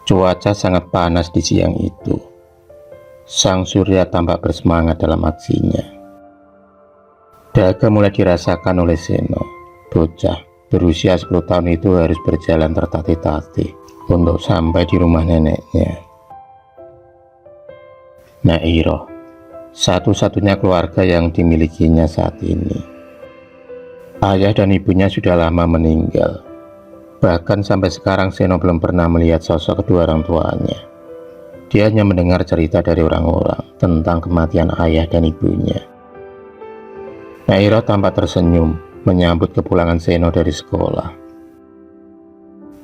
Cuaca sangat panas di siang itu. Sang surya tampak bersemangat dalam aksinya. Daga mulai dirasakan oleh Seno. Bocah berusia 10 tahun itu harus berjalan tertatih-tatih untuk sampai di rumah neneknya. Nairo, satu-satunya keluarga yang dimilikinya saat ini. Ayah dan ibunya sudah lama meninggal. Bahkan sampai sekarang Seno belum pernah melihat sosok kedua orang tuanya. Dia hanya mendengar cerita dari orang-orang tentang kematian ayah dan ibunya. Nairo tampak tersenyum menyambut kepulangan Seno dari sekolah.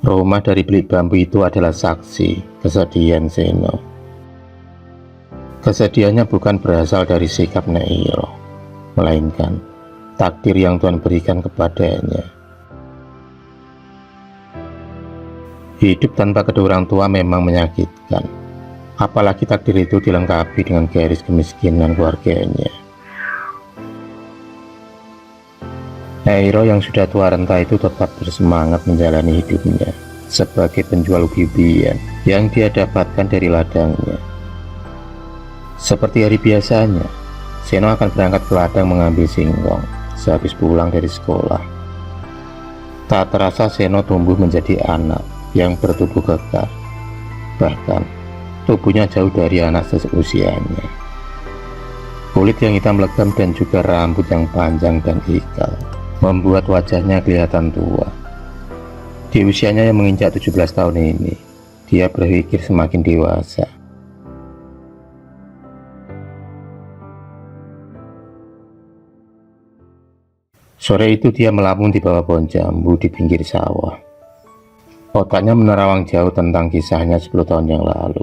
Rumah dari bilik bambu itu adalah saksi kesedihan Seno. Kesedihannya bukan berasal dari sikap Nairo, melainkan takdir yang Tuhan berikan kepadanya. Hidup tanpa kedua orang tua memang menyakitkan, apalagi takdir itu dilengkapi dengan garis kemiskinan keluarganya. Nairo yang sudah tua renta itu tetap bersemangat menjalani hidupnya sebagai penjual ubi-ubian yang dia dapatkan dari ladangnya. Seperti hari biasanya, Seno akan berangkat ke ladang mengambil singkong sehabis pulang dari sekolah. Tak terasa Seno tumbuh menjadi anak yang bertubuh kekar, bahkan tubuhnya jauh dari anak seusianya. Kulit yang hitam legam dan juga rambut yang panjang dan ikal membuat wajahnya kelihatan tua. Di usianya yang menginjak 17 tahun ini, dia berpikir semakin dewasa. Sore itu dia melamun di bawah pohon jambu di pinggir sawah. Otaknya menerawang jauh tentang kisahnya 10 tahun yang lalu,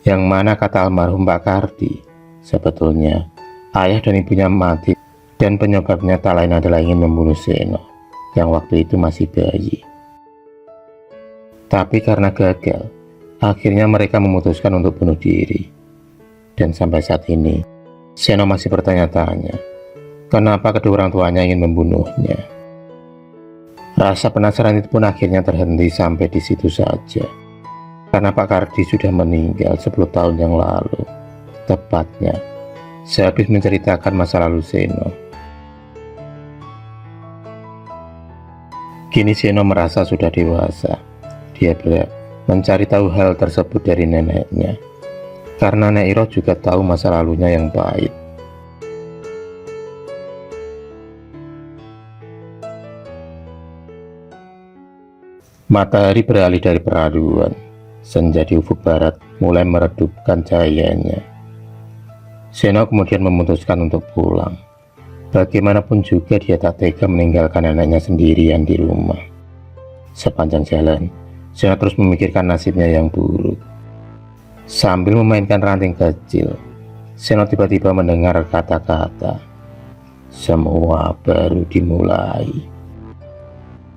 yang mana kata almarhum Pak Kardi, sebetulnya ayah dan ibunya mati dan penyebabnya tak lain adalah ingin membunuh Seno yang waktu itu masih bayi. Tapi karena gagal, akhirnya mereka memutuskan untuk bunuh diri. Dan sampai saat ini, Seno masih bertanya-tanya, kenapa kedua orang tuanya ingin membunuhnya. Rasa penasaran itu pun akhirnya terhenti sampai di situ saja, karena Pak Kardi sudah meninggal 10 tahun yang lalu, tepatnya sehabis menceritakan masa lalu Seno. Kini Seno merasa sudah dewasa. Dia berhak mencari tahu hal tersebut dari neneknya, karena Nairo juga tahu masa lalunya yang pahit. Matahari beralih dari peraduan, senja di ufuk barat mulai meredupkan cahayanya. Seno kemudian memutuskan untuk pulang. Bagaimanapun juga dia tak tega meninggalkan anaknya sendirian di rumah. Sepanjang jalan, Seno terus memikirkan nasibnya yang buruk. Sambil memainkan ranting kecil, Seno tiba-tiba mendengar kata-kata, "Semua baru dimulai."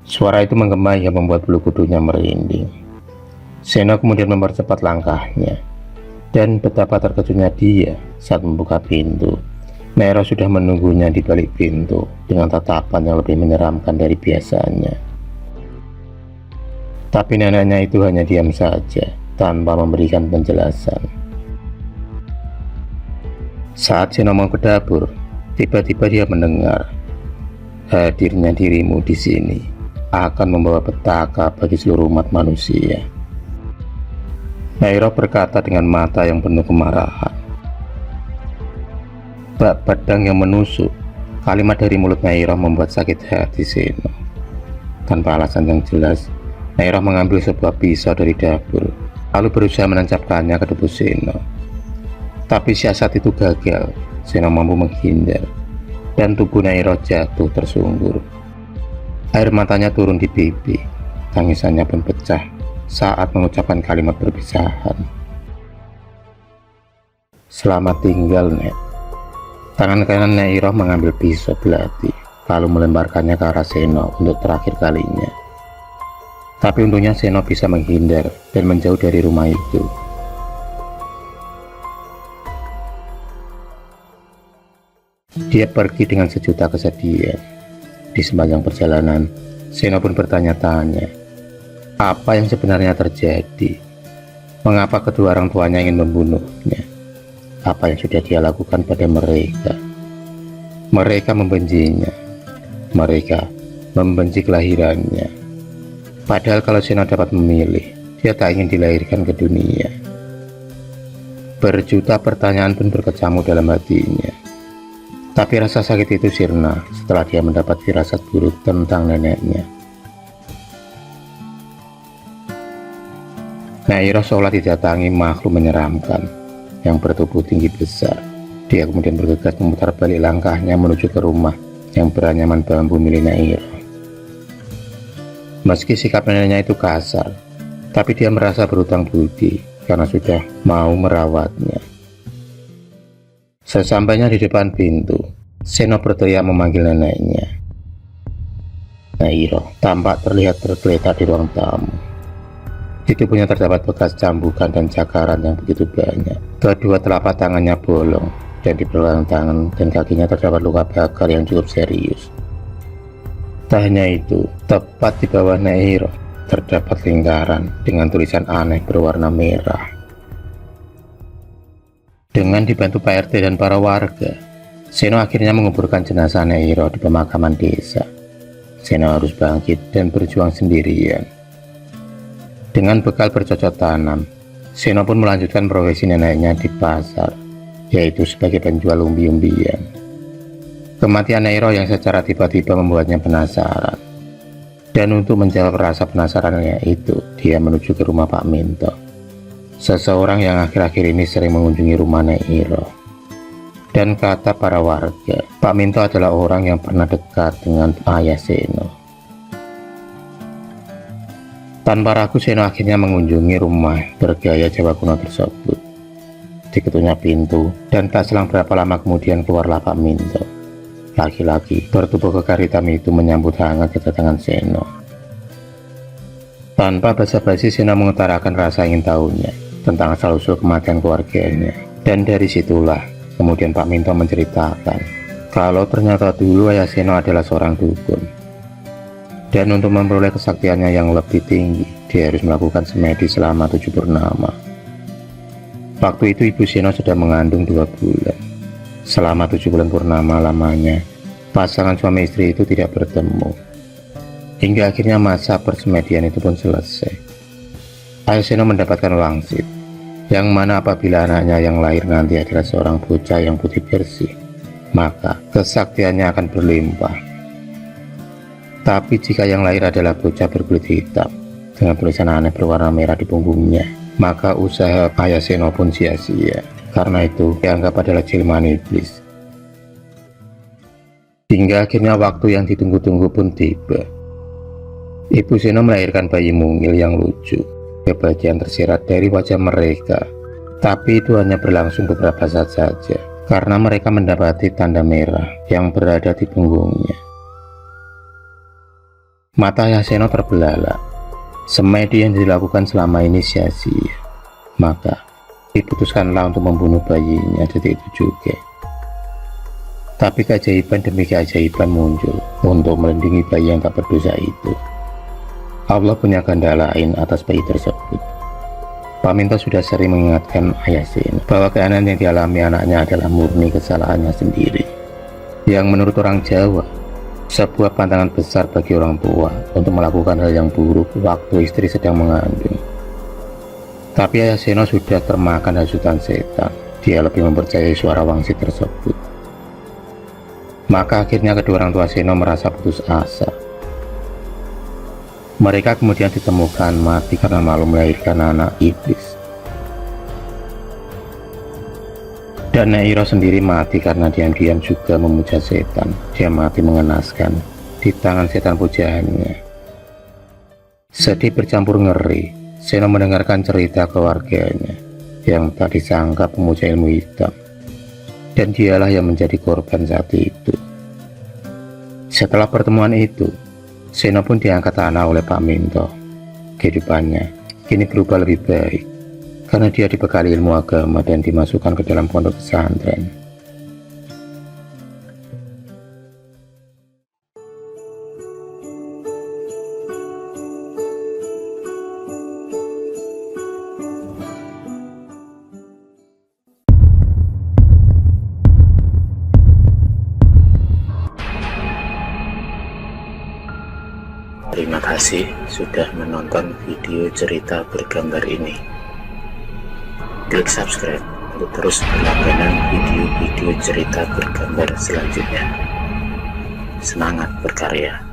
Suara itu menggema yang membuat bulu kudunya merinding. Seno kemudian mempercepat langkahnya, dan betapa terkejutnya dia saat membuka pintu. Nairo sudah menunggunya di balik pintu dengan tatapan yang lebih menyeramkan dari biasanya. Tapi neneknya itu hanya diam saja tanpa memberikan penjelasan. Saat Seno mau ke dapur, tiba-tiba dia mendengar, "Hadirnya dirimu di sini akan membawa petaka bagi seluruh umat manusia." Nairo berkata dengan mata yang penuh kemarahan. Bak pedang yang menusuk. Kalimat dari mulut Nairo membuat sakit hati Seno. Tanpa alasan yang jelas, Nairo mengambil sebuah pisau dari dapur, lalu berusaha menancapkannya ke tubuh Seno. Tapi siasat itu gagal. Seno mampu menghindar, dan tubuh Nairo jatuh tersungkur. Air matanya turun di pipi, tangisannya pun pecah saat mengucapkan kalimat perpisahan. "Selamat tinggal, Nek." Tangan kanan Nairo mengambil pisau belati, lalu melemparkannya ke arah Seno untuk terakhir kalinya. Tapi untungnya Seno bisa menghindar dan menjauh dari rumah itu. Dia pergi dengan sejuta kesedihan. Di sepanjang perjalanan, Seno pun bertanya-tanya, apa yang sebenarnya terjadi? Mengapa kedua orang tuanya ingin membunuhnya? Apa yang sudah dia lakukan pada mereka? Mereka membencinya. Mereka membenci kelahirannya. Padahal kalau Seno dapat memilih, dia tak ingin dilahirkan ke dunia. Berjuta pertanyaan pun berkecamuk dalam hatinya. Tapi rasa sakit itu sirna setelah dia mendapat firasat buruk tentang neneknya. Nyai Iroh seolah didatangi makhluk menyeramkan yang bertubuh tinggi besar. Dia kemudian bergegas memutar balik langkahnya menuju ke rumah yang beranyaman bambu milik Nyai Iroh. Meski sikap neneknya itu kasar, tapi dia merasa berutang budi karena sudah mau merawatnya. Sesampainya di depan pintu, Seno berteriak memanggil neneknya. Nyai Iroh tampak terlihat tergeletak di ruang tamu. Di tubuhnya terdapat bekas cambukan dan cakaran yang begitu banyak. Kedua telapak tangannya bolong, dan di belakang tangan dan kakinya terdapat luka bakar yang cukup serius. Tak hanya itu, tepat di bawah Nyai Iroh terdapat lingkaran dengan tulisan aneh berwarna merah. Dengan dibantu Pak RT dan para warga, Seno akhirnya menguburkan jenazah Nyai Iroh di pemakaman desa. Seno harus bangkit dan berjuang sendirian. Dengan bekal bercocok tanam, Seno pun melanjutkan profesi neneknya di pasar, yaitu sebagai penjual umbi-umbian. Kematian Nyai Iroh yang secara tiba-tiba membuatnya penasaran. Dan untuk menjawab rasa penasarannya itu, dia menuju ke rumah Pak Minto, seseorang yang akhir-akhir ini sering mengunjungi rumah Nyai Iroh. Dan kata para warga, Pak Minto adalah orang yang pernah dekat dengan ayah Seno. Tanpa ragu, Seno akhirnya mengunjungi rumah bergaya Jawa kuno tersebut. Diketuknya pintu, dan tak selang berapa lama kemudian keluarlah Pak Minto. Laki-laki bertubuh kekar hitam itu menyambut hangat kedatangan Seno. Tanpa basa-basi, Seno mengutarakan rasa ingin tahunya tentang asal-usul kematian keluarganya. Dan dari situlah kemudian Pak Minto menceritakan kalau ternyata dulu ayah Seno adalah seorang dukun. Dan untuk memperoleh kesaktiannya yang lebih tinggi, dia harus melakukan semedi selama 7 purnama. Waktu itu ibu Seno sudah mengandung 2 bulan. Selama 7 bulan purnama lamanya, pasangan suami istri itu tidak bertemu. Hingga akhirnya masa persemedian itu pun selesai. Ayah Seno mendapatkan wangsit, yang mana apabila anaknya yang lahir nanti adalah seorang bocah yang putih bersih, maka kesaktiannya akan berlimpah. Tapi jika yang lahir adalah bocah berkulit hitam dengan tulisan aneh berwarna merah di punggungnya, maka usaha ayah Seno pun sia-sia. Karena itu dianggap adalah jelmaan iblis. Hingga akhirnya waktu yang ditunggu-tunggu pun tiba. Ibu Seno melahirkan bayi mungil yang lucu. Kebahagiaan tersirat dari wajah mereka. Tapi itu hanya berlangsung beberapa saat saja, karena mereka mendapati tanda merah yang berada di punggungnya. Mata ayah Seno terbelalak. Semedi yang dilakukan selama ini sia-sia. Maka diputuskanlah untuk membunuh bayinya detik itu juga. Tapi keajaiban demi keajaiban muncul untuk melindungi bayi yang tak berdosa itu. Allah punya kehendak lain atas bayi tersebut. Pak Minto sudah sering mengingatkan ayah Seno bahwa keanehan yang dialami anaknya adalah murni kesalahannya sendiri, yang menurut orang Jawa sebuah pantangan besar bagi orang tua untuk melakukan hal yang buruk waktu istri sedang mengandung. Tapi ayah Seno sudah termakan hasutan setan. Dia lebih mempercayai suara wangsit tersebut. Maka akhirnya kedua orang tua Seno merasa putus asa. Mereka kemudian ditemukan mati karena malu melahirkan anak iblis. Dan Nyai Iroh sendiri mati karena diam-diam juga memuja setan. Dia mati mengenaskan di tangan setan pujaannya. Sedih bercampur ngeri, Seno mendengarkan cerita keluarganya yang tak disangka pemuja ilmu hitam. Dan dialah yang menjadi korban saat itu. Setelah pertemuan itu, Seno pun diangkat anak oleh Pak Minto. Kehidupannya kini berubah lebih baik, karena dia dibekali ilmu agama dan dimasukkan ke dalam pondok pesantren. kasih sudah menonton video cerita bergambar ini. Klik subscribe untuk terus berlangganan video-video cerita bergambar selanjutnya. Semangat berkarya.